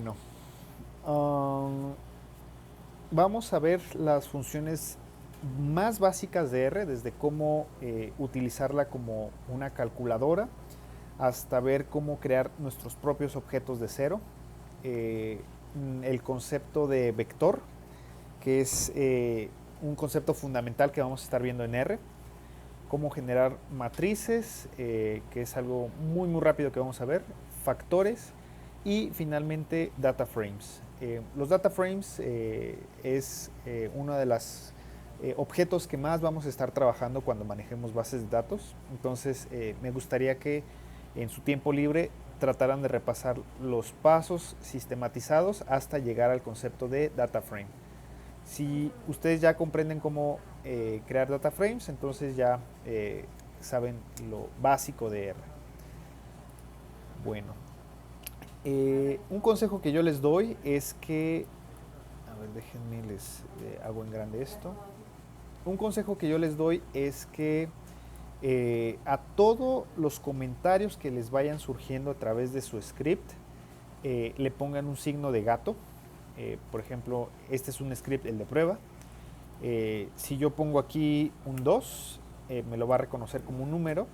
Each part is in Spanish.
Bueno, vamos a ver las funciones más básicas de R, desde cómo utilizarla como una calculadora hasta ver cómo crear nuestros propios objetos de cero. Eh, el concepto de vector, que es un concepto fundamental que vamos a estar viendo en R. Cómo generar matrices, que es algo muy rápido que vamos a ver. Factores y finalmente data frames. Los data frames es uno de los objetos que más vamos a estar trabajando cuando manejemos bases de datos. Entonces me gustaría que en su tiempo libre trataran de repasar los pasos sistematizados hasta llegar al concepto de data frame. Si ustedes ya comprenden cómo crear data frames, entonces ya saben lo básico de R. Bueno, un consejo que yo les doy es que, a ver, déjenme, les hago en grande esto. Un consejo que yo les doy es que a todos los comentarios que les vayan surgiendo a través de su script, le pongan un signo de gato. Por ejemplo, este es un script, el de prueba. Si yo pongo aquí un 2, me lo va a reconocer como un número.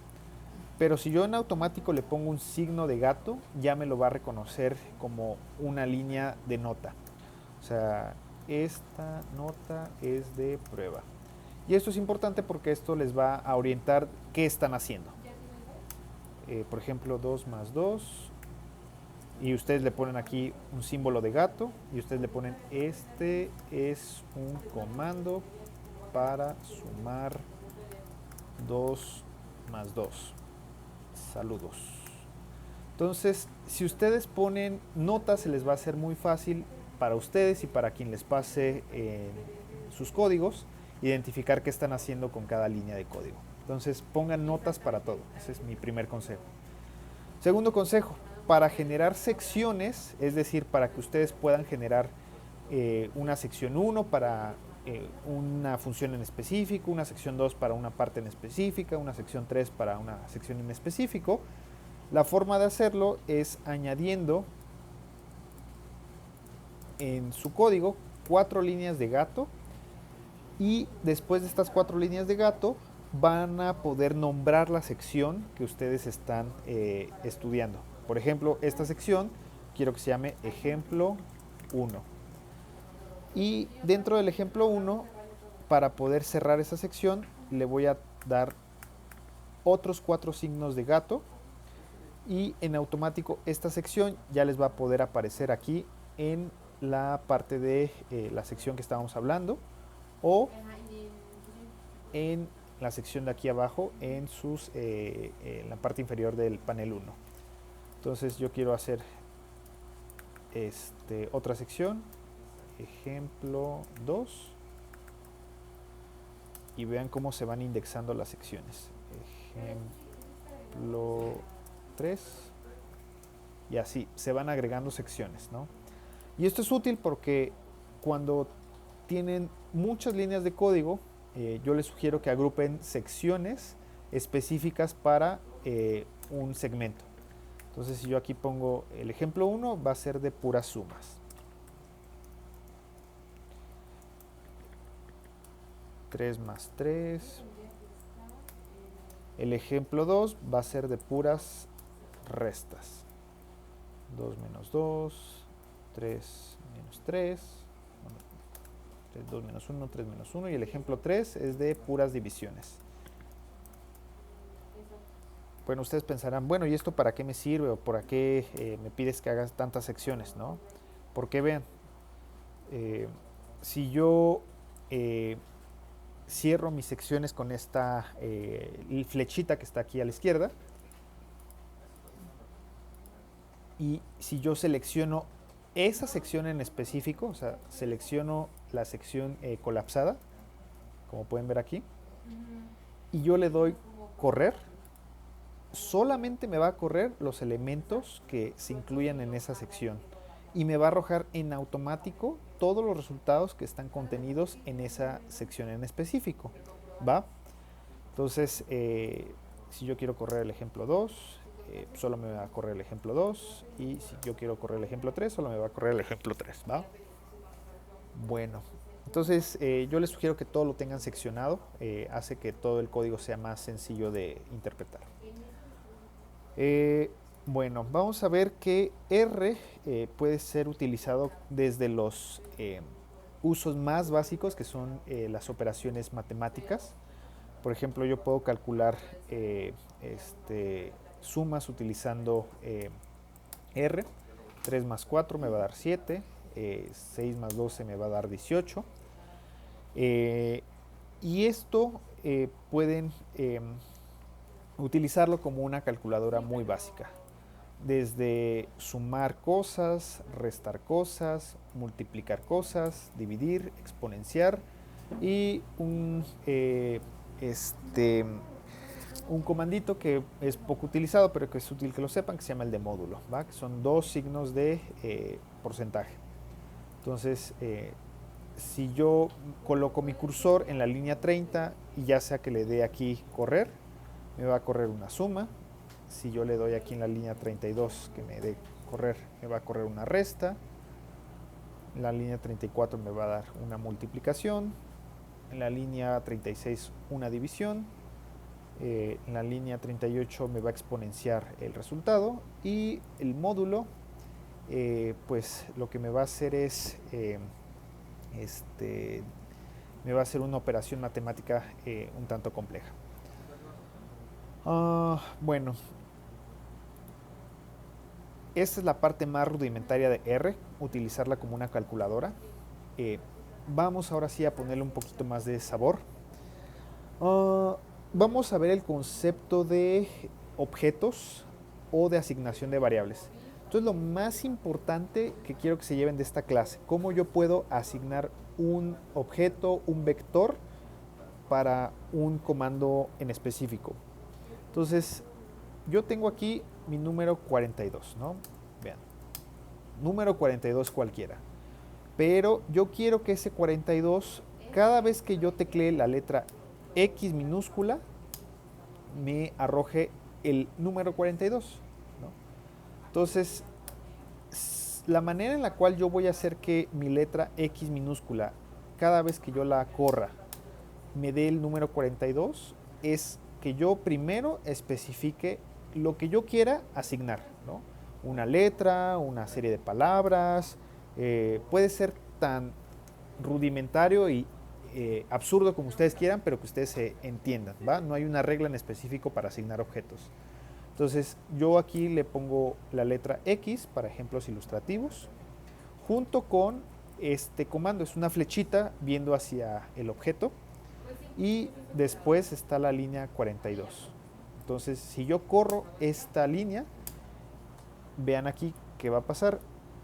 Pero si yo en automático le pongo un signo de gato, ya me lo va a reconocer como una línea de nota. O sea, esta nota es de prueba. Y esto es importante porque esto les va a orientar qué están haciendo. Por ejemplo, 2 más 2. Y ustedes le ponen aquí un símbolo de gato. Y ustedes le ponen, este es un comando para sumar 2 más 2. Saludos. Entonces, si ustedes ponen notas, se les va a hacer muy fácil para ustedes y para quien les pase sus códigos, identificar qué están haciendo con cada línea de código. Entonces, pongan notas para todo. Ese es mi primer consejo. Segundo consejo, para generar secciones, es decir, para que ustedes puedan generar una sección 1 para una función en específico, una sección 2 para una parte en específica, una sección 3 para una sección en específico. La forma de hacerlo es añadiendo en su código 4 líneas de gato, y después de estas 4 líneas de gato van a poder nombrar la sección que ustedes están estudiando. Por ejemplo, esta sección quiero que se llame ejemplo 1. Y dentro del ejemplo 1, para poder cerrar esa sección, le voy a dar otros 4 signos de gato, y en automático esta sección ya les va a poder aparecer aquí en la parte de la sección que estábamos hablando, o en la sección de aquí abajo en la parte inferior del panel 1. Entonces yo quiero hacer otra sección, ejemplo 2, y vean cómo se van indexando las secciones. Ejemplo 3, y así se van agregando secciones, ¿no? Y esto es útil porque cuando tienen muchas líneas de código, yo les sugiero que agrupen secciones específicas para un segmento. Entonces, si yo aquí pongo el ejemplo 1, va a ser de puras sumas. 3 más 3. El ejemplo 2 va a ser de puras restas. 2 menos 2, 3 menos 3, 2 menos 1, 3 menos 1. Y el ejemplo 3 es de puras divisiones. Bueno, ustedes pensarán, bueno, ¿y esto para qué me sirve? ¿O para qué me pides que hagas tantas secciones? ¿No? Porque vean, eh, si yo cierro mis secciones con esta flechita que está aquí a la izquierda, y si yo selecciono esa sección en específico, o sea, selecciono la sección colapsada, como pueden ver aquí, y yo le doy correr, solamente me va a correr los elementos que se incluyan en esa sección, y me va a arrojar en automático todos los resultados que están contenidos en esa sección en específico. ¿Va? Entonces, si yo quiero correr el ejemplo 2, solo me va a correr el ejemplo 2, y si yo quiero correr el ejemplo 3, solo me va a correr el ejemplo 3, ¿va? Bueno, entonces yo les sugiero que todo lo tengan seccionado, hace que todo el código sea más sencillo de interpretar. Bueno, vamos a ver que R puede ser utilizado desde los usos más básicos, que son las operaciones matemáticas. Por ejemplo, yo puedo calcular sumas utilizando R. 3 más 4 me va a dar 7, 6 más 12 me va a dar 18. Y esto pueden utilizarlo como una calculadora muy básica. Desde sumar cosas, restar cosas, multiplicar cosas, dividir, exponenciar y un comandito que es poco utilizado, pero que es útil que lo sepan, que se llama el de módulo, ¿va? Que son dos signos de porcentaje. Entonces, si yo coloco mi cursor en la línea 30 y ya sea que le dé aquí correr, me va a correr una suma. Si yo le doy aquí en la línea 32 que me dé correr, me va a correr una resta. En la línea 34 me va a dar una multiplicación. En la línea 36 una división. En la línea 38 me va a exponenciar el resultado. Y el módulo, pues lo que me va a hacer es me va a hacer una operación matemática un tanto compleja. Bueno, esta es la parte más rudimentaria de R, utilizarla como una calculadora. Vamos ahora sí a ponerle un poquito más de sabor. Vamos a ver el concepto de objetos o de asignación de variables. Entonces, lo más importante que quiero que se lleven de esta clase, cómo yo puedo asignar un objeto, un vector para un comando en específico. Entonces, yo tengo aquí mi número 42, ¿no? Vean, número 42 cualquiera. Pero yo quiero que ese 42, cada vez que yo teclee la letra X minúscula, me arroje el número 42, ¿no? Entonces, la manera en la cual yo voy a hacer que mi letra X minúscula, cada vez que yo la corra, me dé el número 42, es que yo primero especifique lo que yo quiera asignar, ¿no? Una letra, una serie de palabras, puede ser tan rudimentario y absurdo como ustedes quieran, pero que ustedes se entiendan, ¿va? No hay una regla en específico para asignar objetos. Entonces, yo aquí le pongo la letra X para ejemplos ilustrativos, junto con este comando. Es una flechita viendo hacia el objeto y después está la línea 42. Entonces, si yo corro esta línea, vean aquí qué va a pasar.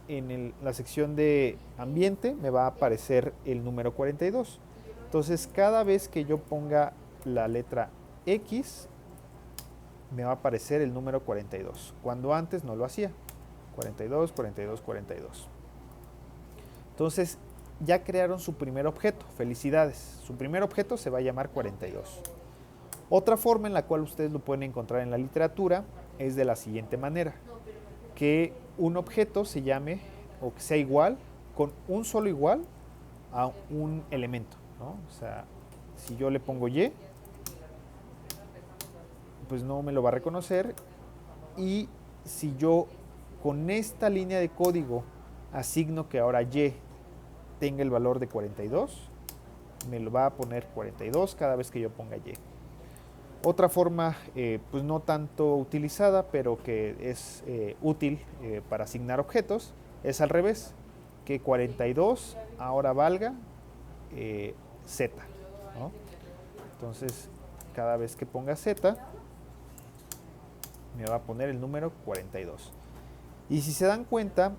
En la sección de ambiente me va a aparecer el número 42. Entonces, cada vez que yo ponga la letra X, me va a aparecer el número 42, cuando antes no lo hacía. 42, 42, 42. Entonces, ya crearon su primer objeto. Felicidades. Su primer objeto se va a llamar 42. Otra forma en la cual ustedes lo pueden encontrar en la literatura es de la siguiente manera: que un objeto se llame o que sea igual, con un solo igual a un elemento, ¿no? O sea, si yo le pongo Y, pues no me lo va a reconocer. Y si yo con esta línea de código asigno que ahora Y tenga el valor de 42, me lo va a poner 42 cada vez que yo ponga Y. Otra forma, pues no tanto utilizada, pero que es útil para asignar objetos, es al revés, que 42 ahora valga Z, ¿no? Entonces, cada vez que ponga Z, me va a poner el número 42. Y si se dan cuenta,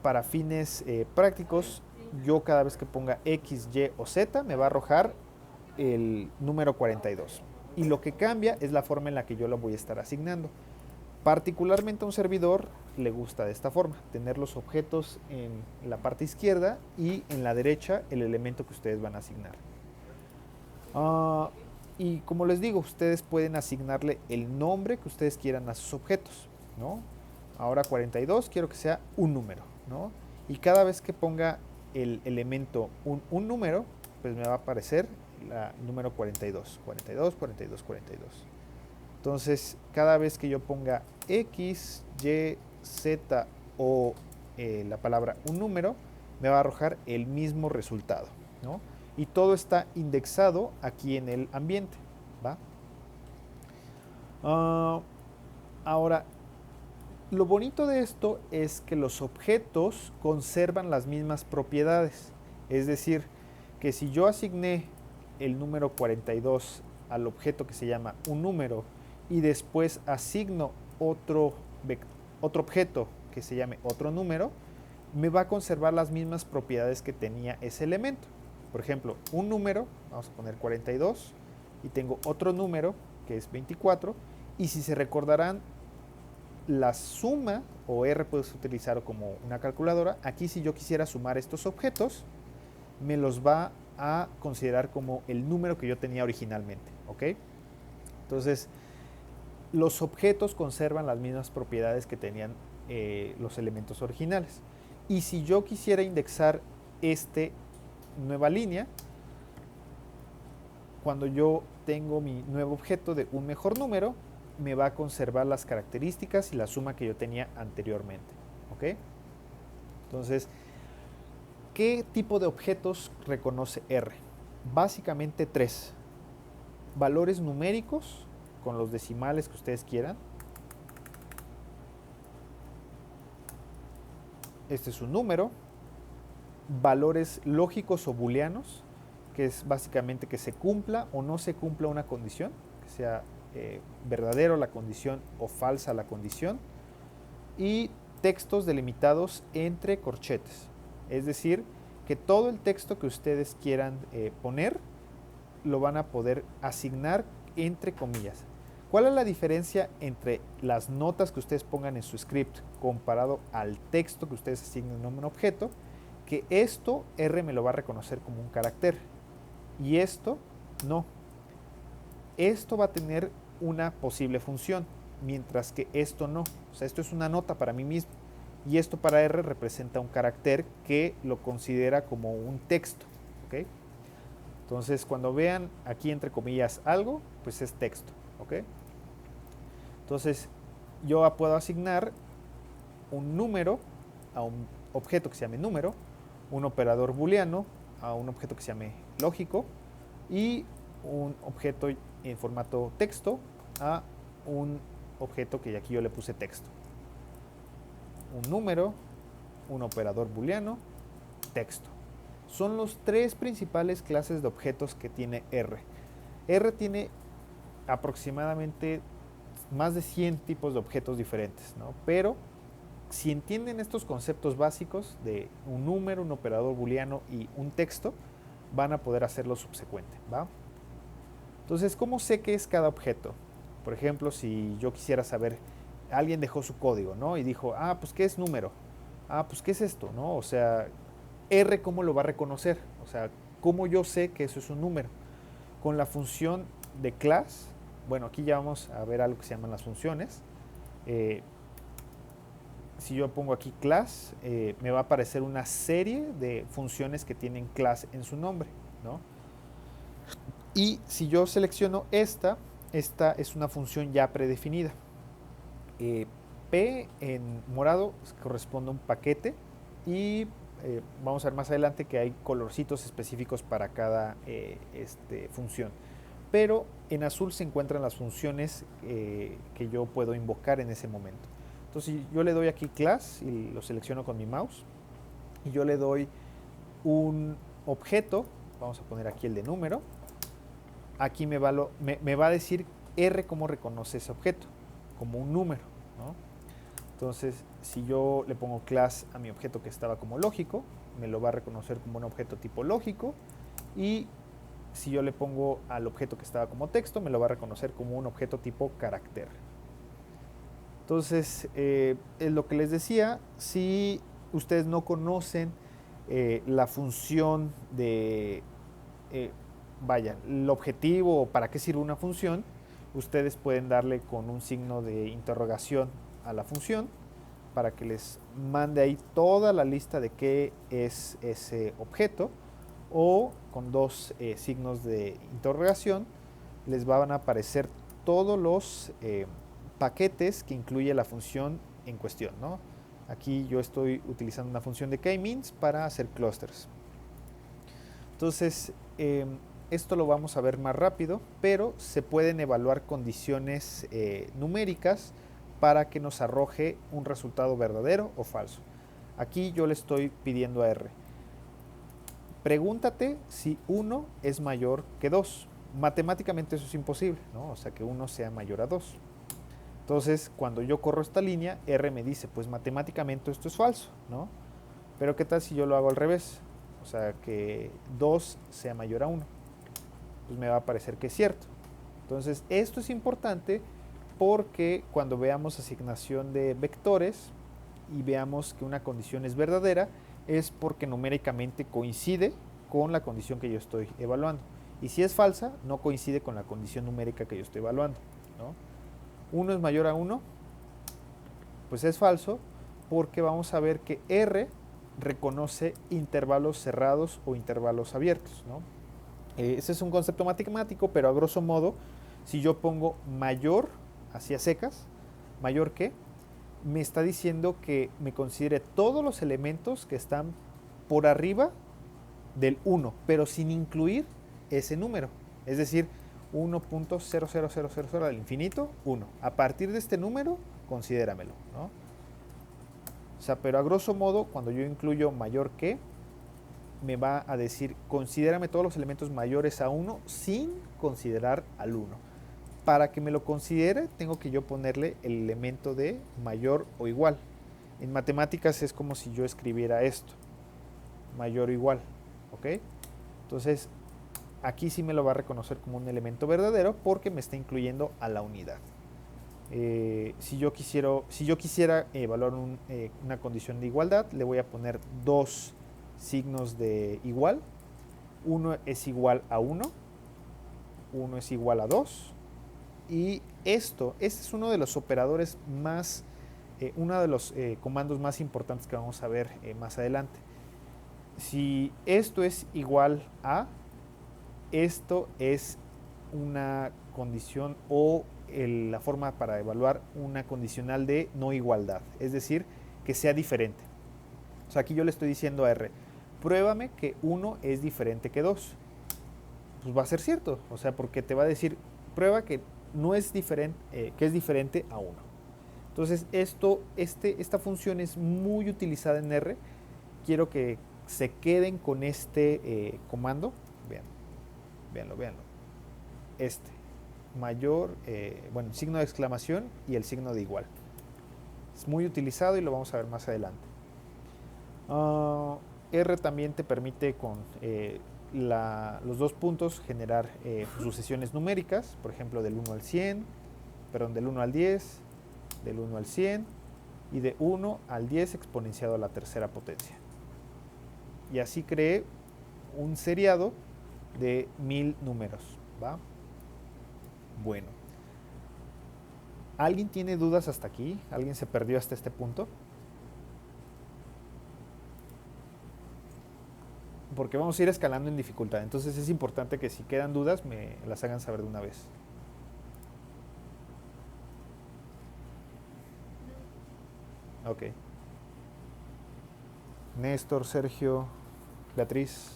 para fines prácticos, yo cada vez que ponga X, Y o Z, me va a arrojar el número 42. Y lo que cambia es la forma en la que yo lo voy a estar asignando. Particularmente a un servidor le gusta de esta forma, tener los objetos en la parte izquierda y en la derecha el elemento que ustedes van a asignar. Y como les digo, ustedes pueden asignarle el nombre que ustedes quieran a sus objetos. ¿no? Ahora 42 quiero que sea un número, ¿no? Y cada vez que ponga el elemento un número, pues me va a aparecer el número 42, 42, 42, 42. Entonces, cada vez que yo ponga X, Y, Z o la palabra un número, me va a arrojar el mismo resultado, ¿no? Y todo está indexado aquí en el ambiente, ¿va? Ahora, lo bonito de esto es que los objetos conservan las mismas propiedades. Es decir, que si yo asigné el número 42 al objeto que se llama un número y después asigno otro objeto que se llame otro número, me va a conservar las mismas propiedades que tenía ese elemento. Por ejemplo, un número, vamos a poner 42, y tengo otro número que es 24, y si se recordarán, la suma, o R puedes utilizar como una calculadora, aquí si yo quisiera sumar estos objetos, me los va a considerar como el número que yo tenía originalmente, ¿ok? Entonces, los objetos conservan las mismas propiedades que tenían los elementos originales. Y si yo quisiera indexar esta nueva línea, cuando yo tengo mi nuevo objeto de un mejor número, me va a conservar las características y la suma que yo tenía anteriormente, ¿ok? Entonces, ¿qué tipo de objetos reconoce R? Básicamente tres. Valores numéricos, con los decimales que ustedes quieran. Este es un número. Valores lógicos o booleanos, que es básicamente que se cumpla o no se cumpla una condición, que sea verdadero la condición o falsa la condición. Y textos delimitados entre corchetes. Es decir, que todo el texto que ustedes quieran poner lo van a poder asignar entre comillas. ¿Cuál es la diferencia entre las notas que ustedes pongan en su script comparado al texto que ustedes asignen a un objeto? Que esto R me lo va a reconocer como un carácter y esto no. Esto va a tener una posible función, mientras que esto no. O sea, esto es una nota para mí mismo y esto para R representa un carácter que lo considera como un texto, ¿ok? Entonces, cuando vean aquí entre comillas algo, pues es texto, ¿ok? Entonces, yo puedo asignar un número a un objeto que se llame número, un operador booleano a un objeto que se llame lógico y un objeto en formato texto a un objeto que aquí yo le puse texto. Un número, un operador booleano, texto. Son los tres principales clases de objetos que tiene R. R tiene aproximadamente más de 100 tipos de objetos diferentes, ¿no? Pero si entienden estos conceptos básicos de un número, un operador booleano y un texto, van a poder hacer lo subsecuente, ¿va? Entonces, ¿cómo sé qué es cada objeto? Por ejemplo, si yo quisiera saber, alguien dejó su código, ¿no? Y dijo, ah, pues, ¿qué es número? Ah, pues, ¿qué es esto? ¿No? O sea, R, ¿cómo lo va a reconocer? O sea, ¿cómo yo sé que eso es un número? Con la función de class, bueno, aquí ya vamos a ver algo que se llaman las funciones. Si yo pongo aquí class, me va a aparecer una serie de funciones que tienen class en su nombre, ¿no? Y si yo selecciono esta es una función ya predefinida. P en morado corresponde a un paquete y vamos a ver más adelante que hay colorcitos específicos para cada función. Pero en azul se encuentran las funciones que yo puedo invocar en ese momento. Entonces yo le doy aquí class y lo selecciono con mi mouse y yo le doy un objeto, vamos a poner aquí el de número. Aquí me va a decir R cómo reconoce ese objeto, como un número, ¿no? Entonces, si yo le pongo class a mi objeto que estaba como lógico, me lo va a reconocer como un objeto tipo lógico. Y si yo le pongo al objeto que estaba como texto, me lo va a reconocer como un objeto tipo carácter. Entonces, es lo que les decía, si ustedes no conocen la función de, vaya, el objetivo o para qué sirve una función, ustedes pueden darle con un signo de interrogación a la función para que les mande ahí toda la lista de qué es ese objeto, o con dos signos de interrogación les van a aparecer todos los paquetes que incluye la función en cuestión, ¿no? Aquí yo estoy utilizando una función de k-means para hacer clusters. Entonces, esto lo vamos a ver más rápido, pero se pueden evaluar condiciones numéricas para que nos arroje un resultado verdadero o falso. Aquí yo le estoy pidiendo a R: pregúntate si 1 es mayor que 2. Matemáticamente eso es imposible, ¿no? O sea, que 1 sea mayor a 2. Entonces, cuando yo corro esta línea, R me dice, pues matemáticamente esto es falso, ¿no? Pero ¿qué tal si yo lo hago al revés? O sea, que 2 sea mayor a 1. Pues me va a parecer que es cierto. Entonces, esto es importante porque cuando veamos asignación de vectores y veamos que una condición es verdadera, es porque numéricamente coincide con la condición que yo estoy evaluando. Y si es falsa, no coincide con la condición numérica que yo estoy evaluando, ¿no? 1 es mayor a 1, pues es falso, porque vamos a ver que R reconoce intervalos cerrados o intervalos abiertos, ¿no? Ese es un concepto matemático, pero a grosso modo, si yo pongo mayor, hacia secas, mayor que, me está diciendo que me considere todos los elementos que están por arriba del 1, pero sin incluir ese número. Es decir, 1.00000 al infinito, 1. A partir de este número, considéramelo, ¿no? O sea, pero a grosso modo, cuando yo incluyo mayor que, me va a decir, considérame todos los elementos mayores a 1 sin considerar al 1. Para que me lo considere, tengo que yo ponerle el elemento de mayor o igual. En matemáticas es como si yo escribiera esto, mayor o igual, ¿ok? Entonces, aquí sí me lo va a reconocer como un elemento verdadero porque me está incluyendo a la unidad. Si yo quisiera evaluar una condición de igualdad, le voy a poner dos signos de igual. Uno es igual a 1, uno es igual a 2. Y este es uno de los operadores más, uno de los comandos más importantes que vamos a ver más adelante. Si esto es igual a, esto es una condición o la forma para evaluar una condicional de no igualdad, es decir, que sea diferente. O sea, aquí yo le estoy diciendo a R, pruébame que 1 es diferente que 2. Pues va a ser cierto, o sea, porque te va a decir, prueba que no es diferente, que es diferente a 1. Entonces, esta función es muy utilizada en R. Quiero que se queden con este comando. Véanlo. Mayor, bueno, signo de exclamación y el signo de igual. Es muy utilizado y lo vamos a ver más adelante. R también te permite con los dos puntos generar sucesiones numéricas, por ejemplo, del 1 al 100, perdón, del 1 al 10, del 1 al 100 y de 1 al 10 exponenciado a la tercera potencia. Y así creé un seriado de 1000 números, ¿va? Bueno. ¿Alguien tiene dudas hasta aquí? ¿Alguien se perdió hasta este punto? Porque vamos a ir escalando en dificultad. Entonces es importante que si quedan dudas me las hagan saber de una vez. Ok. Néstor, Sergio, Beatriz.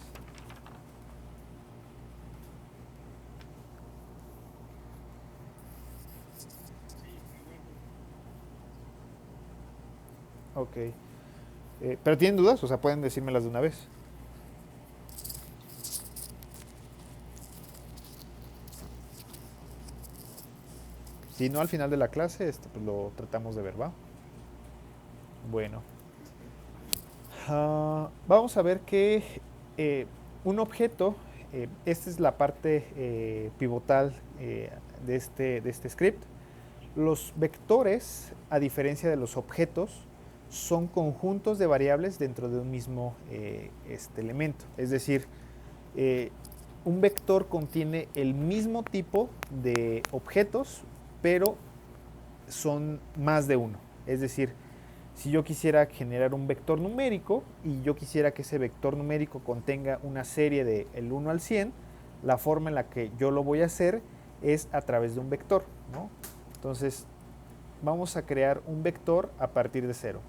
Ok. ¿Pero tienen dudas? O sea, pueden decírmelas de una vez. Si no, al final de la clase pues lo tratamos de ver, ¿va? Bueno. Vamos a ver que un objeto, esta es la parte pivotal de este script. Los vectores, a diferencia de los objetos, son conjuntos de variables dentro de un mismo elemento. Es decir, un vector contiene el mismo tipo de objetos, pero son más de uno. Es decir, si yo quisiera generar un vector numérico y yo quisiera que ese vector numérico contenga una serie del 1 al 100, la forma en la que yo lo voy a hacer es a través de un vector, ¿no? Entonces, vamos a crear un vector a partir de 0.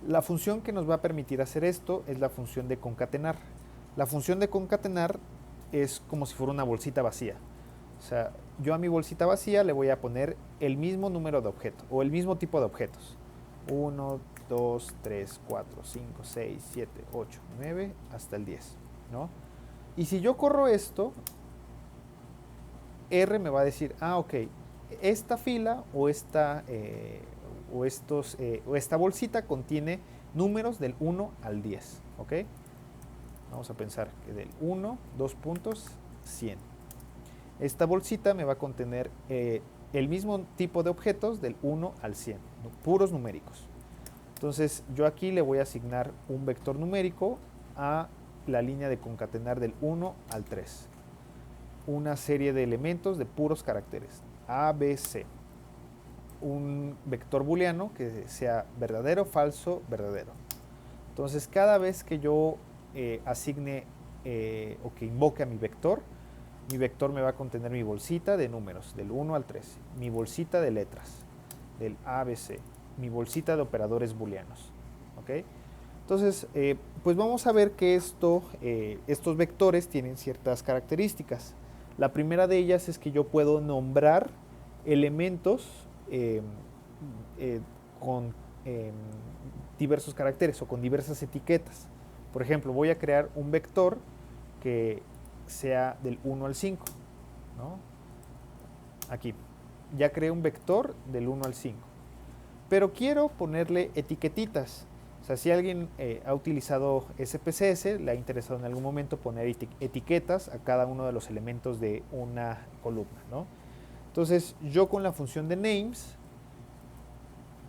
La función que nos va a permitir hacer esto es la función de concatenar. La función de concatenar es como si fuera una bolsita vacía. O sea, yo a mi bolsita vacía le voy a poner el mismo número de objetos o el mismo tipo de objetos. 1, 2, 3, 4, 5, 6, 7, 8, 9, hasta el 10, ¿no? Y si yo corro esto, R me va a decir, ok, esta fila o esta bolsita contiene números del 1 al 10, ¿ok? Vamos a pensar que del 1, 2 puntos, 100. Esta bolsita me va a contener el mismo tipo de objetos del 1 al 100, puros numéricos. Entonces yo aquí le voy a asignar un vector numérico a la línea de concatenar del 1 al 3. Una serie de elementos de puros caracteres, A, B, C. Un vector booleano que sea verdadero, falso, verdadero. Entonces cada vez que yo asigne o que invoque a mi vector me va a contener mi bolsita de números, del 1 al 3, mi bolsita de letras, del A, B, C, mi bolsita de operadores booleanos, ¿ok? Entonces, pues vamos a ver que estos vectores tienen ciertas características. La primera de ellas es que yo puedo nombrar elementos con diversos caracteres o con diversas etiquetas. Por ejemplo, voy a crear un vector que sea del 1 al 5, ¿no? Aquí, ya creé un vector del 1 al 5, pero quiero ponerle etiquetitas. O sea, si alguien ha utilizado SPSS, le ha interesado en algún momento poner etiquetas a cada uno de los elementos de una columna, ¿no? Entonces, yo con la función de names,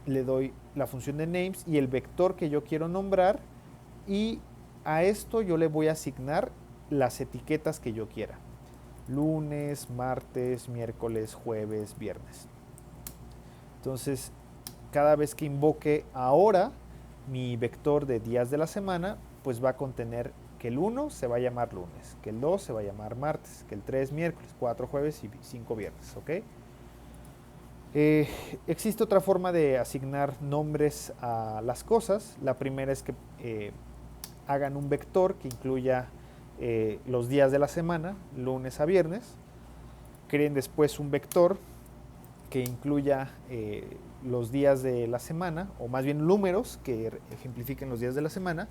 le doy la función de names y el vector que yo quiero nombrar, y a esto yo le voy a asignar las etiquetas que yo quiera. Lunes, martes, miércoles, jueves, viernes. Entonces, cada vez que invoque ahora mi vector de días de la semana, pues va a contener que el 1 se va a llamar lunes, que el 2 se va a llamar martes, que el 3 miércoles, 4 jueves y 5 viernes, ¿ok? Existe otra forma de asignar nombres a las cosas. La primera es que hagan un vector que incluya los días de la semana, lunes a viernes. Creen después un vector que incluya los días de la semana, o más bien números que ejemplifiquen los días de la semana.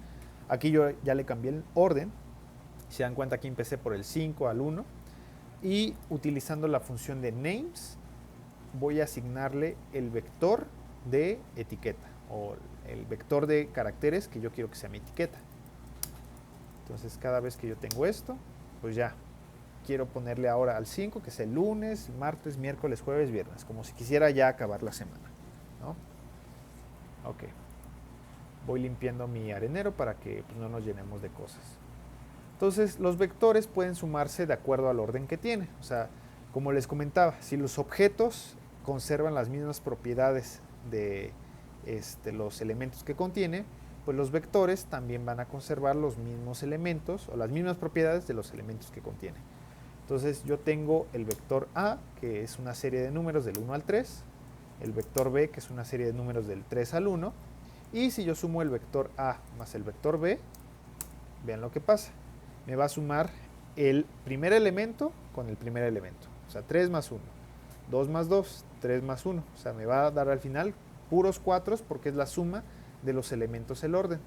Aquí yo ya le cambié el orden. Se dan cuenta que empecé por el 5 al 1. Y utilizando la función de names, voy a asignarle el vector de etiqueta, o el vector de caracteres que yo quiero que sea mi etiqueta. Entonces cada vez que yo tengo esto, pues ya quiero ponerle ahora al 5, que es el lunes, martes, miércoles, jueves, viernes, como si quisiera ya acabar la semana, ¿no? Ok. Voy limpiando mi arenero para que pues, no nos llenemos de cosas. Entonces los vectores pueden sumarse de acuerdo al orden que tiene. O sea, como les comentaba, si los objetos conservan las mismas propiedades de los elementos que contiene, pues los vectores también van a conservar los mismos elementos o las mismas propiedades de los elementos que contiene. Entonces yo tengo el vector A, que es una serie de números del 1 al 3, el vector B, que es una serie de números del 3 al 1, y si yo sumo el vector A más el vector B, vean lo que pasa. Me va a sumar el primer elemento con el primer elemento. O sea, 3 más 1, 2 más 2, 3 más 1. O sea, me va a dar al final puros 4 porque es la suma de los elementos el orden.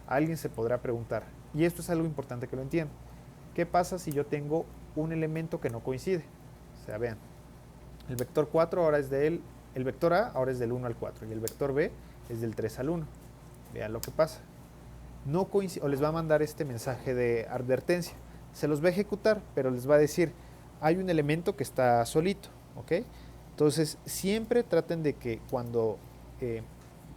Alguien se podrá preguntar, y esto es algo importante que lo entiendan, ¿qué pasa si yo tengo un elemento que no coincide? O sea, vean, el vector 4 ahora es el vector A ahora es del 1 al 4 y el vector B es del 3 al 1. Vean lo que pasa. No coincide, o les va a mandar este mensaje de advertencia. Se los va a ejecutar, pero les va a decir, hay un elemento que está solito, ¿ok? Entonces, siempre traten de que cuando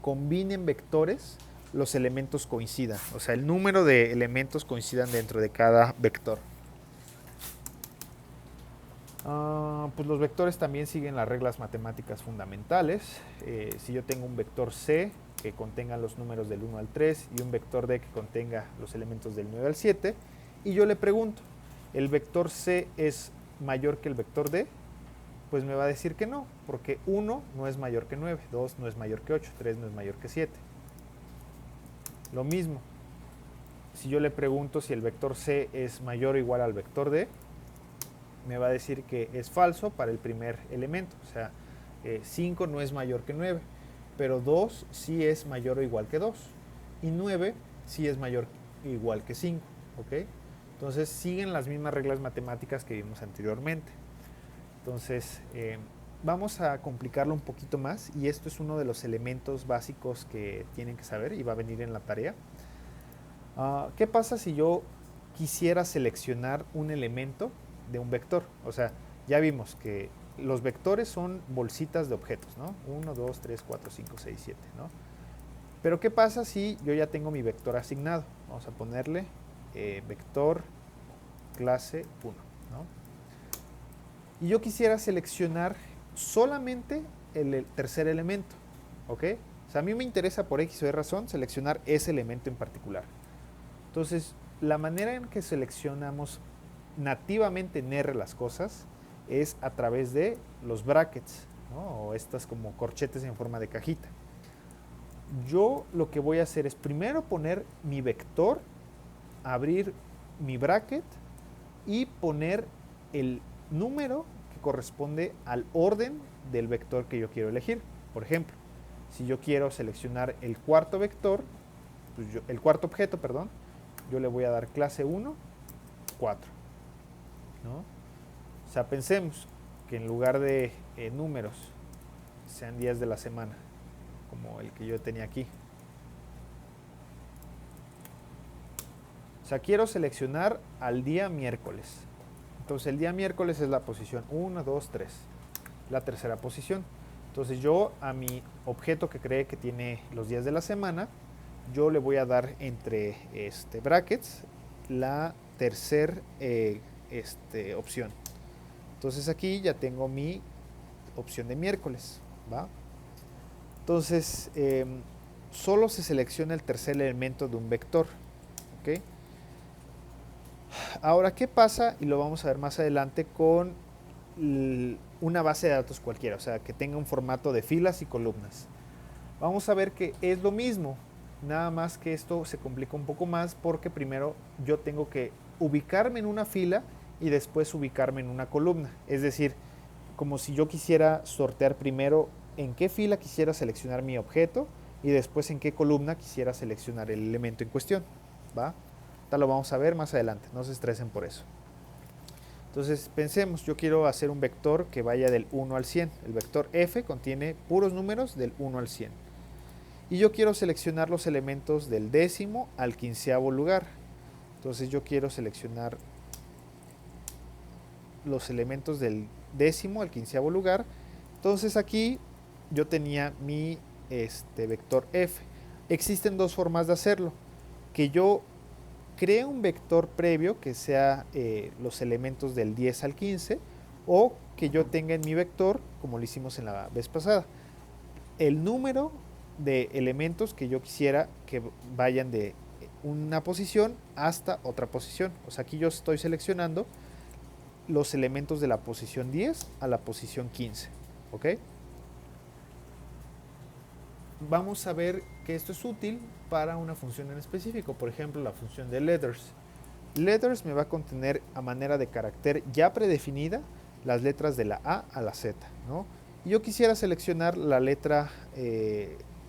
combinen vectores, los elementos coincidan. O sea, el número de elementos coincidan dentro de cada vector. Pues los vectores también siguen las reglas matemáticas fundamentales. Si yo tengo un vector C que contenga los números del 1 al 3 y un vector D que contenga los elementos del 9 al 7, y yo le pregunto, ¿el vector C es mayor que el vector D? Pues me va a decir que no, porque 1 no es mayor que 9, 2 no es mayor que 8, 3 no es mayor que 7. Lo mismo, si yo le pregunto si el vector C es mayor o igual al vector D, me va a decir que es falso para el primer elemento, o sea, 5 no es mayor que 9, pero 2 sí es mayor o igual que 2, y 9 sí es mayor o igual que 5, ¿ok? Entonces siguen las mismas reglas matemáticas que vimos anteriormente. Entonces, vamos a complicarlo un poquito más, y esto es uno de los elementos básicos que tienen que saber y va a venir en la tarea. ¿Qué pasa si yo quisiera seleccionar un elemento de un vector? O sea, ya vimos que los vectores son bolsitas de objetos, ¿no? 1, 2, 3, 4, 5, 6, 7, ¿no? Pero ¿qué pasa si yo ya tengo mi vector asignado? Vamos a ponerle vector clase 1, ¿no? Y yo quisiera seleccionar solamente el tercer elemento, ¿ok? O sea, a mí me interesa por X o Y razón seleccionar ese elemento en particular. Entonces, la manera en que seleccionamos nativamente en R las cosas es a través de los brackets, ¿no? O estas como corchetes en forma de cajita. Yo lo que voy a hacer es primero poner mi vector, abrir mi bracket y poner el número que corresponde al orden del vector que yo quiero elegir. Por ejemplo, si yo quiero seleccionar el cuarto vector, pues el cuarto objeto, perdón, yo le voy a dar clase 1, 4, ¿no? O sea, pensemos que en lugar de números sean días de la semana, como el que yo tenía aquí. O sea, quiero seleccionar al día miércoles. Entonces el día miércoles es la posición 1, 2, 3, la tercera posición. Entonces yo a mi objeto que cree que tiene los días de la semana, yo le voy a dar entre brackets la tercera opción. Entonces aquí ya tengo mi opción de miércoles, ¿va? Entonces solo se selecciona el tercer elemento de un vector, ¿ok? Ahora, ¿qué pasa? Y lo vamos a ver más adelante con una base de datos cualquiera, o sea, que tenga un formato de filas y columnas. Vamos a ver que es lo mismo, nada más que esto se complica un poco más porque primero yo tengo que ubicarme en una fila y después ubicarme en una columna. Es decir, como si yo quisiera sortear primero en qué fila quisiera seleccionar mi objeto y después en qué columna quisiera seleccionar el elemento en cuestión, ¿va? Tal lo vamos a ver más adelante, no se estresen por eso. Entonces pensemos, yo quiero hacer un vector que vaya del 1 al 100. El vector f contiene puros números del 1 al 100. Y yo quiero seleccionar los elementos del décimo al quinceavo lugar. Entonces yo quiero seleccionar los elementos del décimo al quinceavo lugar. Entonces aquí yo tenía mi vector f. Existen dos formas de hacerlo. Que yo cree un vector previo que sea los elementos del 10 al 15, o que yo tenga en mi vector, como lo hicimos en la vez pasada, el número de elementos que yo quisiera que vayan de una posición hasta otra posición. O sea, aquí yo estoy seleccionando los elementos de la posición 10 a la posición 15, ¿ok? Vamos a ver que esto es útil para una función en específico, por ejemplo la función de letters. Letters me va a contener a manera de carácter ya predefinida las letras de la A a la Z, ¿no? Y yo quisiera seleccionar la letra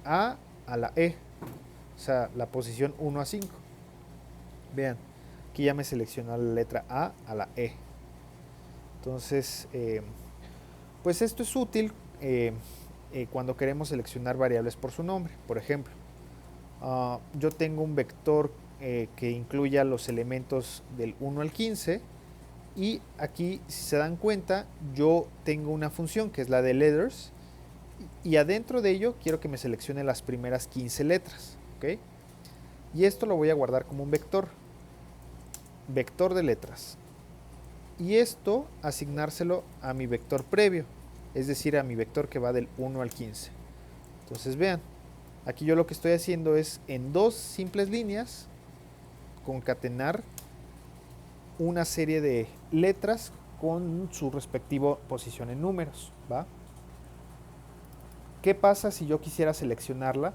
A a la E, o sea, la posición 1 a 5. Vean, aquí ya me seleccionó la letra A a la E. Entonces, pues esto es útil cuando queremos seleccionar variables por su nombre. Por ejemplo, yo tengo un vector que incluya los elementos del 1 al 15, y aquí, si se dan cuenta, yo tengo una función que es la de letters, y adentro de ello quiero que me seleccione las primeras 15 letras, ¿ok? Y esto lo voy a guardar como un vector de letras. y esto asignárselo a mi vector previo, es decir, a mi vector que va del 1 al 15. Entonces vean, aquí yo lo que estoy haciendo es en dos simples líneas concatenar una serie de letras con su respectivo posición en números, ¿va? ¿Qué pasa si yo quisiera seleccionarla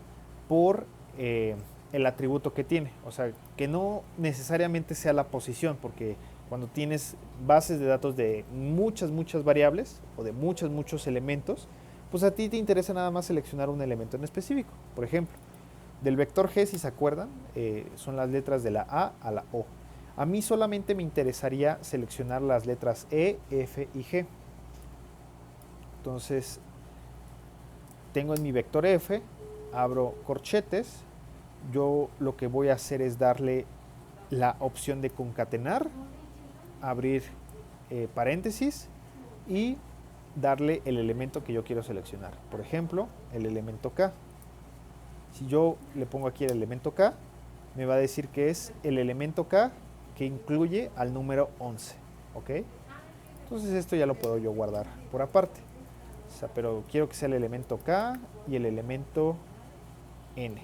por el atributo que tiene? O sea, que no necesariamente sea la posición, porque cuando tienes bases de datos de muchas variables o de muchos elementos, pues a ti te interesa nada más seleccionar un elemento en específico. Por ejemplo, del vector G, si se acuerdan, son las letras de la A a la O. A mí solamente me interesaría seleccionar las letras E, F y G. Entonces, tengo en mi vector F, abro corchetes, yo lo que voy a hacer es darle la opción de concatenar, abrir paréntesis y darle el elemento que yo quiero seleccionar. Por ejemplo, el elemento K. Si yo le pongo aquí el elemento K, me va a decir que es el elemento K que incluye al número 11. ¿Ok? Entonces esto ya lo puedo yo guardar por aparte. O sea, pero quiero que sea el elemento K y el elemento N.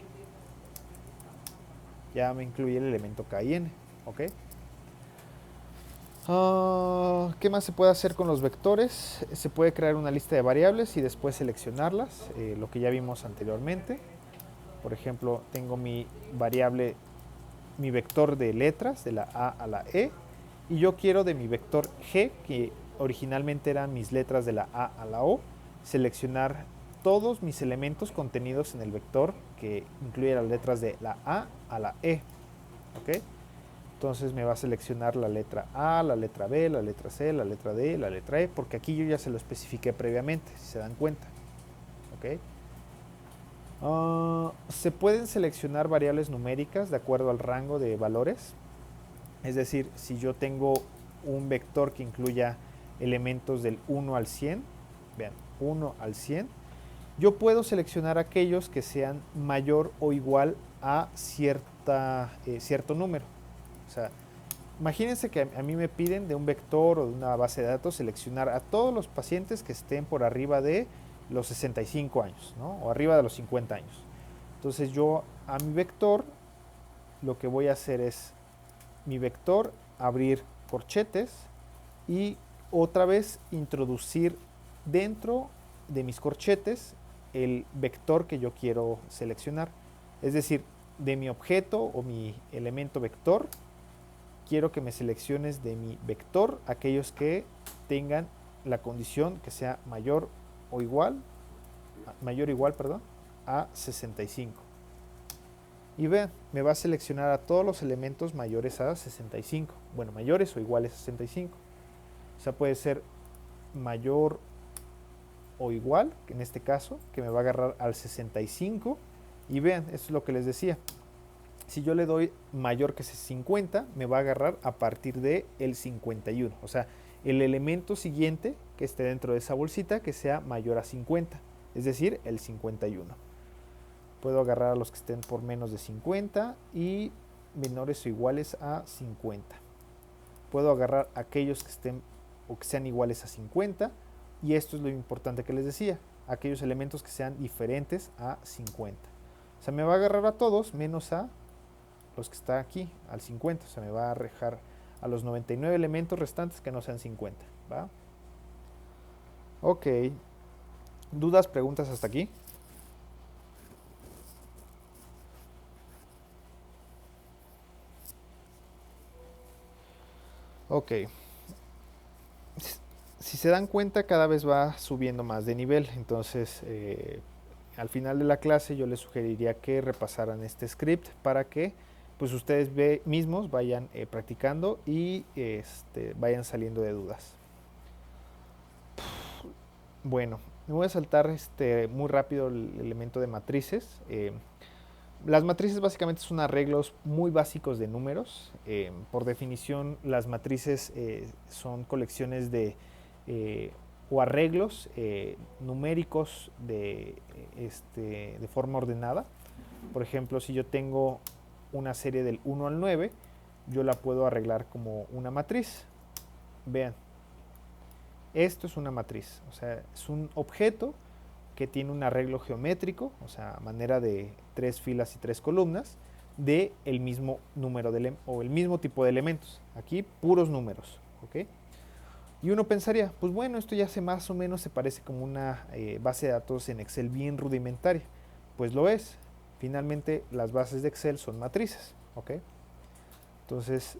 Ya me incluye el elemento K y N. ¿Ok? ¿Qué más se puede hacer con los vectores? Se puede crear una lista de variables y después seleccionarlas, lo que ya vimos anteriormente. Por ejemplo, tengo mi variable, mi vector de letras, de la A a la E, y yo quiero de mi vector G, que originalmente eran mis letras de la A a la O, seleccionar todos mis elementos contenidos en el vector que incluye las letras de la A a la E. ¿Ok? Entonces me va a seleccionar la letra A, la letra B, la letra C, la letra D, la letra E, porque aquí yo ya se lo especifiqué previamente, si se dan cuenta. ¿Ok? Se pueden seleccionar variables numéricas de acuerdo al rango de valores. Es decir, si yo tengo un vector que incluya elementos del 1 al 100, vean, 1 al 100, yo puedo seleccionar aquellos que sean mayor o igual a cierto número. O sea, imagínense que a mí me piden de un vector o de una base de datos seleccionar a todos los pacientes que estén por arriba de los 65 años, ¿no? O arriba de los 50 años. Entonces yo a mi vector lo que voy a hacer es mi vector, abrir corchetes y otra vez introducir dentro de mis corchetes el vector que yo quiero seleccionar. Es decir, de mi objeto o mi elemento vector, quiero que me selecciones de mi vector aquellos que tengan la condición que sea mayor o igual, perdón, a 65. Y vean, me va a seleccionar a todos los elementos mayores a 65. Bueno, mayores o iguales a 65. O sea, puede ser mayor o igual, que en este caso, que me va a agarrar al 65. Y vean, esto es lo que les decía. Si yo le doy mayor que 50, me va a agarrar a partir de el 51. O sea, el elemento siguiente que esté dentro de esa bolsita que sea mayor a 50. Es decir, el 51. Puedo agarrar a los que estén por menos de 50 y menores o iguales a 50. Puedo agarrar aquellos que estén o que sean iguales a 50, y esto es lo importante que les decía, aquellos elementos que sean diferentes a 50. O sea, me va a agarrar a todos menos a los que están aquí, al 50. O sea, me va a dejar a los 99 elementos restantes que no sean 50. ¿Va? Ok. ¿Dudas, preguntas hasta aquí? Ok. Si se dan cuenta, cada vez va subiendo más de nivel. Entonces, al final de la clase yo les sugeriría que repasaran este script para que pues ustedes mismos vayan practicando y vayan saliendo de dudas. Bueno, me voy a saltar muy rápido el elemento de matrices. Las matrices básicamente son arreglos muy básicos de números. Por definición, las matrices son colecciones o arreglos numéricos de forma ordenada. Por ejemplo, si yo tengo una serie del 1 al 9, yo la puedo arreglar como una matriz. vean, esto es una matriz, o sea, es un objeto que tiene un arreglo geométrico, o sea, a manera de 3 filas y 3 columnas, de el mismo número o el mismo tipo de elementos. Aquí puros números, ¿ok? Y uno pensaría, pues bueno, esto ya más o menos se parece como una base de datos en Excel bien rudimentaria. Pues lo es. Finalmente, las bases de Excel son matrices, ¿ok? Entonces,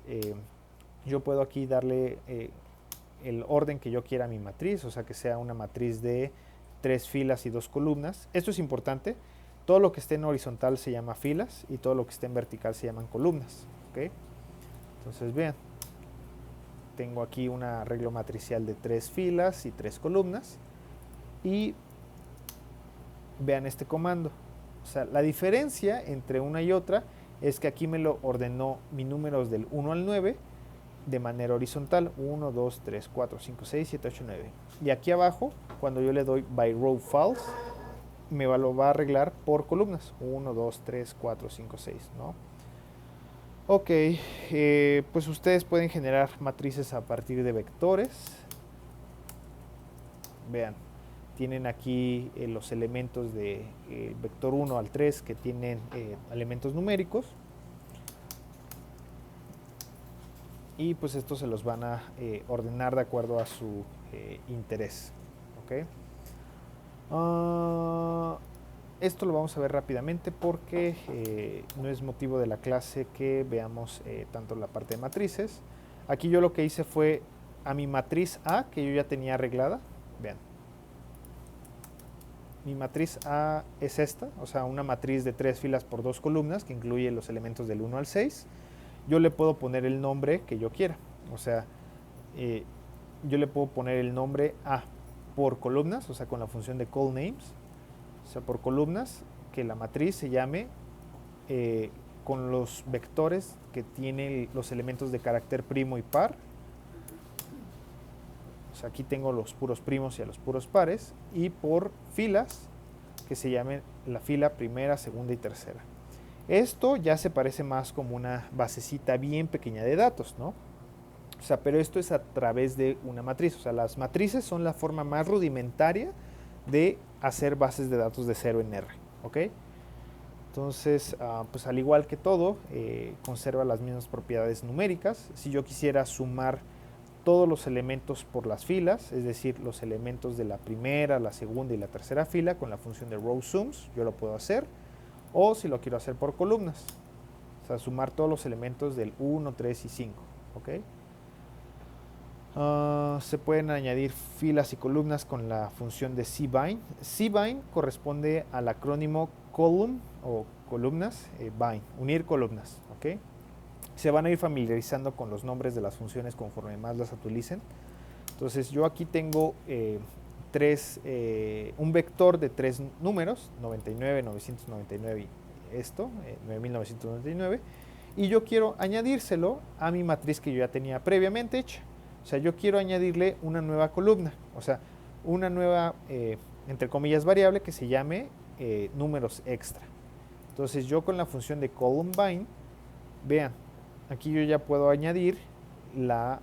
yo puedo aquí darle el orden que yo quiera a mi matriz, o sea, que sea una matriz de 3 filas y 2 columnas. Esto es importante. Todo lo que esté en horizontal se llama filas y todo lo que esté en vertical se llaman columnas, ¿ok? Entonces, vean, tengo aquí un arreglo matricial de 3 filas y 3 columnas y vean este comando. O sea, la diferencia entre una y otra es que aquí me lo ordenó mis números del 1 al 9 de manera horizontal. 1, 2, 3, 4, 5, 6, 7, 8, 9. Y aquí abajo, cuando yo le doy by row false, lo va a arreglar por columnas. 1, 2, 3, 4, 5, 6, ¿no? Ok, pues ustedes pueden generar matrices a partir de vectores. Vean, tienen aquí los elementos de vector 1 al 3 que tienen elementos numéricos. Y pues estos se los van a ordenar de acuerdo a su interés. ¿Okay? Esto lo vamos a ver rápidamente porque no es motivo de la clase que veamos tanto la parte de matrices. Aquí yo lo que hice fue a mi matriz A, que yo ya tenía arreglada. Vean. Mi matriz A es esta, o sea, una matriz de 3 filas por 2 columnas que incluye los elementos del 1 al 6. Yo le puedo poner el nombre que yo quiera. O sea, yo le puedo poner el nombre A por columnas, o sea, con la función de call names. O sea, por columnas, que la matriz se llame con los vectores que tienen los elementos de carácter primo y par. O sea, aquí tengo los puros primos y a los puros pares. Y por filas, que se llame la fila primera, segunda y tercera. Esto ya se parece más como una basecita bien pequeña de datos, ¿no? O sea, pero esto es a través de una matriz. O sea, las matrices son la forma más rudimentaria de hacer bases de datos de 0 en R, ¿ok? Entonces, pues al igual que todo, conserva las mismas propiedades numéricas. Si yo quisiera sumar todos los elementos por las filas, es decir, los elementos de la primera, la segunda y la tercera fila con la función de row sums, yo lo puedo hacer. O si lo quiero hacer por columnas, o sea, sumar todos los elementos del 1, 3 y 5, ¿ok? Se pueden añadir filas y columnas con la función de cbind. Cbind corresponde al acrónimo column o columnas, bind, unir columnas, ¿ok? Se van a ir familiarizando con los nombres de las funciones conforme más las utilicen. Entonces yo aquí tengo un vector de 3 números, 99, 999 y esto, 9999, y yo quiero añadírselo a mi matriz que yo ya tenía previamente hecha. O sea, yo quiero añadirle una nueva columna, o sea, una nueva, entre comillas, variable que se llame números extra. Entonces yo con la función de column_bind, vean, aquí yo ya puedo añadir a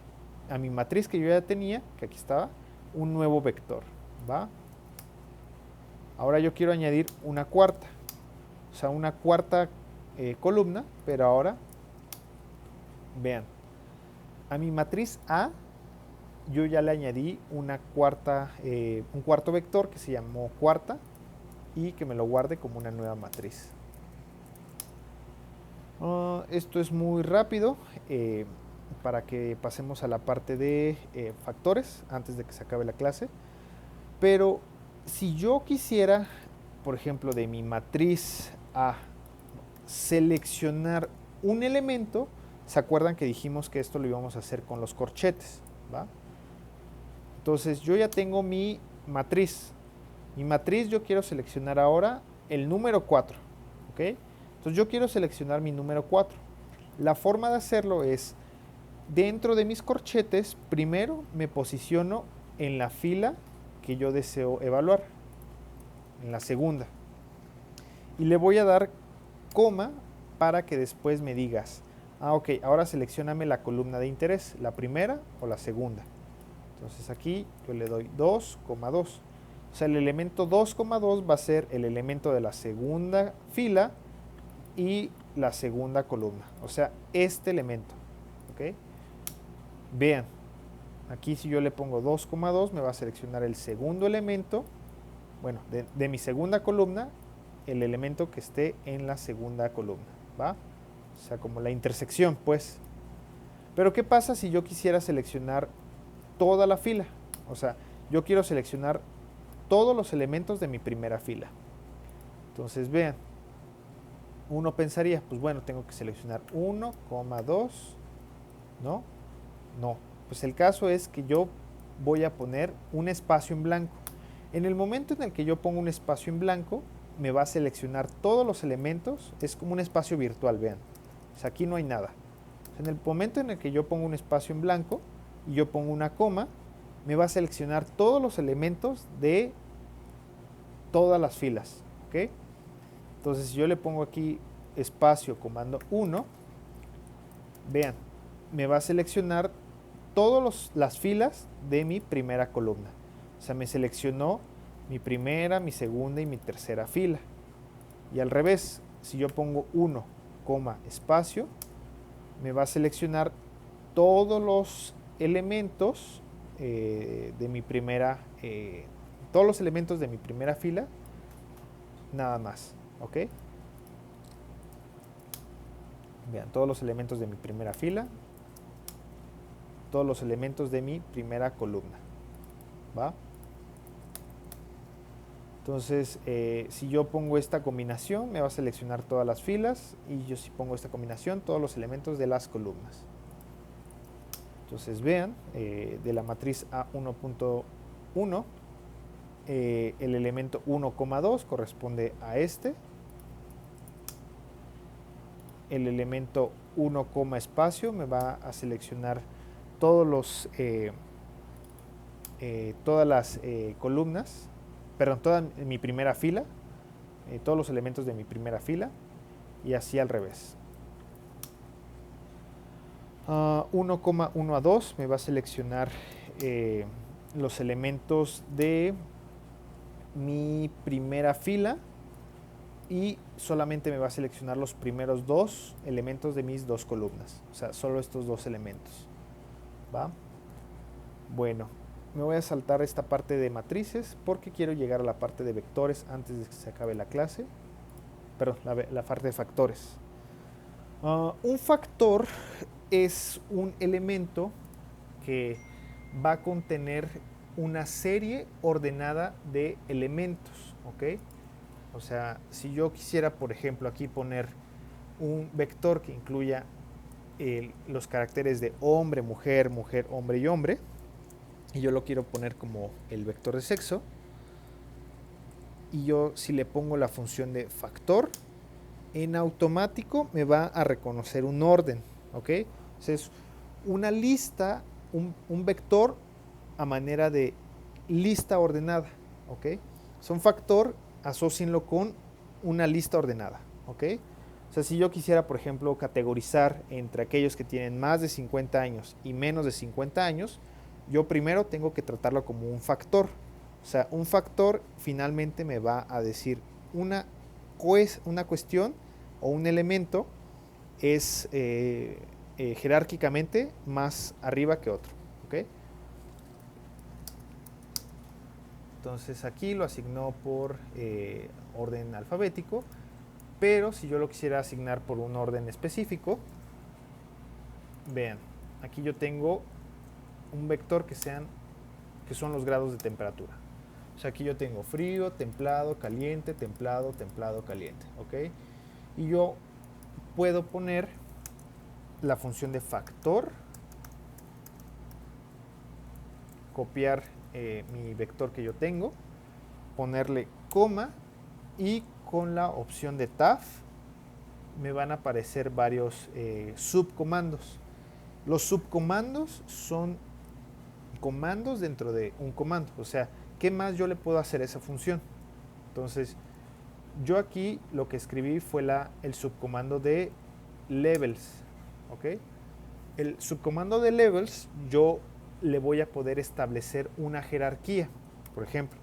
mi matriz que yo ya tenía, que aquí estaba, un nuevo vector, ¿va? Ahora yo quiero añadir una cuarta, o sea, una cuarta columna, pero ahora, vean, a mi matriz A yo ya le añadí un cuarto vector que se llamó cuarta y que me lo guarde como una nueva matriz. Esto es muy rápido para que pasemos a la parte de factores antes de que se acabe la clase. Pero si yo quisiera, por ejemplo, de mi matriz A, seleccionar un elemento, ¿se acuerdan que dijimos que esto lo íbamos a hacer con los corchetes? ¿Va? Entonces yo ya tengo mi matriz. Mi matriz yo quiero seleccionar ahora el número 4. ¿Ok? Entonces yo quiero seleccionar mi número 4. La forma de hacerlo es, dentro de mis corchetes, primero me posiciono en la fila que yo deseo evaluar, en la segunda. Y le voy a dar coma para que después me digas, Ah, ok, ahora seleccióname la columna de interés, la primera o la segunda. Entonces aquí yo le doy 2,2. O sea, el elemento 2,2 va a ser el elemento de la segunda fila y la segunda columna. O sea, este elemento. ¿Ok? Vean, aquí si yo le pongo 2,2 me va a seleccionar el segundo elemento, bueno, de mi segunda columna, el elemento que esté en la segunda columna, ¿va? O sea, como la intersección, pues. Pero ¿qué pasa si yo quisiera seleccionar toda la fila? O sea, yo quiero seleccionar todos los elementos de mi primera fila. Entonces, vean, uno pensaría, pues bueno, tengo que seleccionar 1,2, ¿no? No, pues el caso es que yo voy a poner un espacio en blanco. En el momento en el que yo pongo un espacio en blanco, me va a seleccionar todos los elementos, es como un espacio virtual, vean. O sea, aquí no hay nada. En el momento en el que yo pongo un espacio en blanco y yo pongo una coma, me va a seleccionar todos los elementos de todas las filas, ¿ok? Entonces, si yo le pongo aquí espacio comando 1, vean, me va a seleccionar todas las filas de mi primera columna. O sea, me seleccionó mi primera, mi segunda y mi tercera fila. Y al revés, si yo pongo 1, espacio, me va a seleccionar todos los elementos de mi primera, todos los elementos de mi primera fila, nada más, ¿ok? Vean, todos los elementos de mi primera fila, todos los elementos de mi primera columna, ¿va? Entonces, si yo pongo esta combinación, me va a seleccionar todas las filas, y yo si pongo esta combinación, todos los elementos de las columnas. Entonces, vean, de la matriz A1.1, el elemento 1,2 corresponde a este. El elemento 1, espacio me va a seleccionar todos los, todas las columnas, perdón, toda mi primera fila, todos los elementos de mi primera fila, y así al revés. 1,1 a 2 me va a seleccionar los elementos de mi primera fila, y solamente me va a seleccionar los primeros dos elementos de mis dos columnas. O sea, solo estos dos elementos, ¿va? Bueno, me voy a saltar esta parte de matrices porque quiero llegar a la parte de vectores antes de que se acabe la clase. Perdón, la parte de factores. Un factor es un elemento que va a contener una serie ordenada de elementos, ¿ok? O sea, si yo quisiera, por ejemplo, aquí poner un vector que incluya los caracteres de hombre, mujer, mujer, hombre y hombre, y yo lo quiero poner como el vector de sexo, y yo si le pongo la función de factor, en automático me va a reconocer un orden, ¿ok? Entonces, una lista, un vector a manera de lista ordenada, ¿ok? Son factor, asócienlo con una lista ordenada, ¿ok? O sea, si yo quisiera, por ejemplo, categorizar entre aquellos que tienen más de 50 años y menos de 50 años, yo primero tengo que tratarlo como un factor. O sea, un factor finalmente me va a decir una cuestión o un elemento es jerárquicamente más arriba que otro, ¿ok? Entonces aquí lo asignó por orden alfabético, pero si yo lo quisiera asignar por un orden específico, vean, aquí yo tengo un vector que son los grados de temperatura. O sea, aquí yo tengo frío, templado, caliente, templado, templado, caliente, ¿ok? Y yo puedo poner la función de factor, copiar mi vector que yo tengo, ponerle coma, y con la opción de tab me van a aparecer varios subcomandos. Los subcomandos son comandos dentro de un comando. O sea, ¿qué más yo le puedo hacer a esa función? Entonces, yo aquí lo que escribí fue el subcomando de levels. ¿ok? El subcomando de levels yo le voy a poder establecer una jerarquía. Por ejemplo,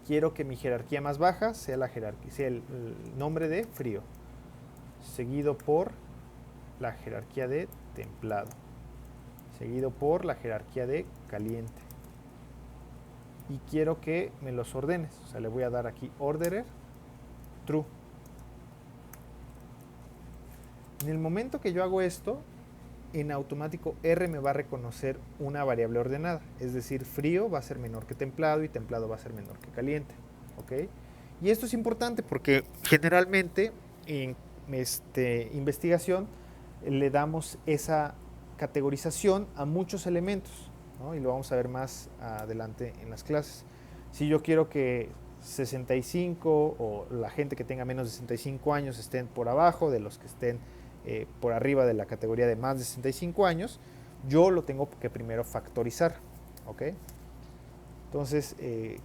quiero que mi jerarquía más baja sea la jerarquía, sea el nombre de frío, seguido por la jerarquía de templado, seguido por la jerarquía de caliente. Y quiero que me los ordenes, o sea, le voy a dar aquí orderer true. En el momento que yo hago esto, en automático R me va a reconocer una variable ordenada, es decir, frío va a ser menor que templado y templado va a ser menor que caliente, ¿ok? Y esto es importante porque generalmente en investigación le damos esa categorización a muchos elementos, ¿no? Y lo vamos a ver más adelante en las clases. Si yo quiero que 65 o la gente que tenga menos de 65 años estén por abajo de los que estén por arriba de la categoría de más de 65 años, yo lo tengo que primero factorizar, ¿ok? Entonces,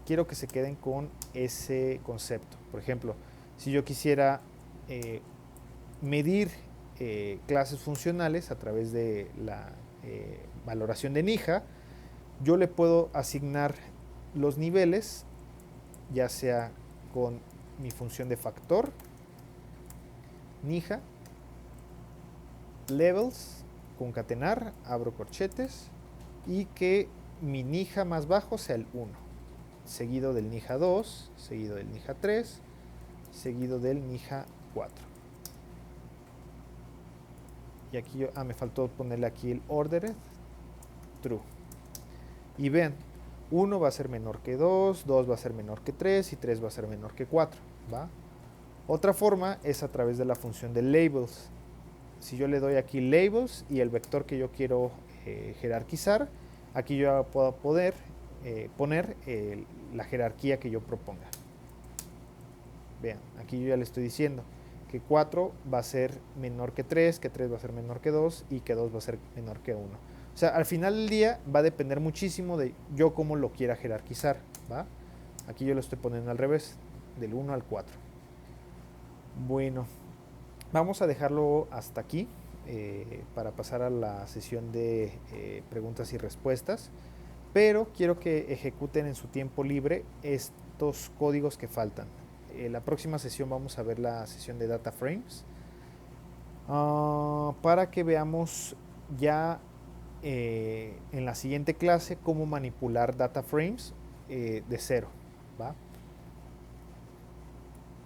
quiero que se queden con ese concepto. Por ejemplo, si yo quisiera medir clases funcionales a través de la valoración de Nija, yo le puedo asignar los niveles, ya sea con mi función de factor, Nija, levels, concatenar, abro corchetes, y que mi Nija más bajo sea el 1, seguido del Nija 2, seguido del Nija 3, seguido del Nija 4. Y aquí me faltó ponerle aquí el ordered true. Y vean, 1 va a ser menor que 2, 2 va a ser menor que 3 y 3 va a ser menor que 4, ¿va? Otra forma es a través de la función de labels. Si yo le doy aquí labels y el vector que yo quiero jerarquizar, aquí yo puedo poder poner la jerarquía que yo proponga. Vean, aquí yo ya le estoy diciendo que 4 va a ser menor que 3 va a ser menor que 2 y que 2 va a ser menor que 1. O sea, al final del día va a depender muchísimo de yo cómo lo quiera jerarquizar, ¿va? Aquí yo lo estoy poniendo al revés, del 1 al 4. Bueno, vamos a dejarlo hasta aquí para pasar a la sesión de preguntas y respuestas, pero quiero que ejecuten en su tiempo libre estos códigos que faltan. La próxima sesión vamos a ver la sesión de data frames para que veamos ya en la siguiente clase cómo manipular data frames de cero, ¿va?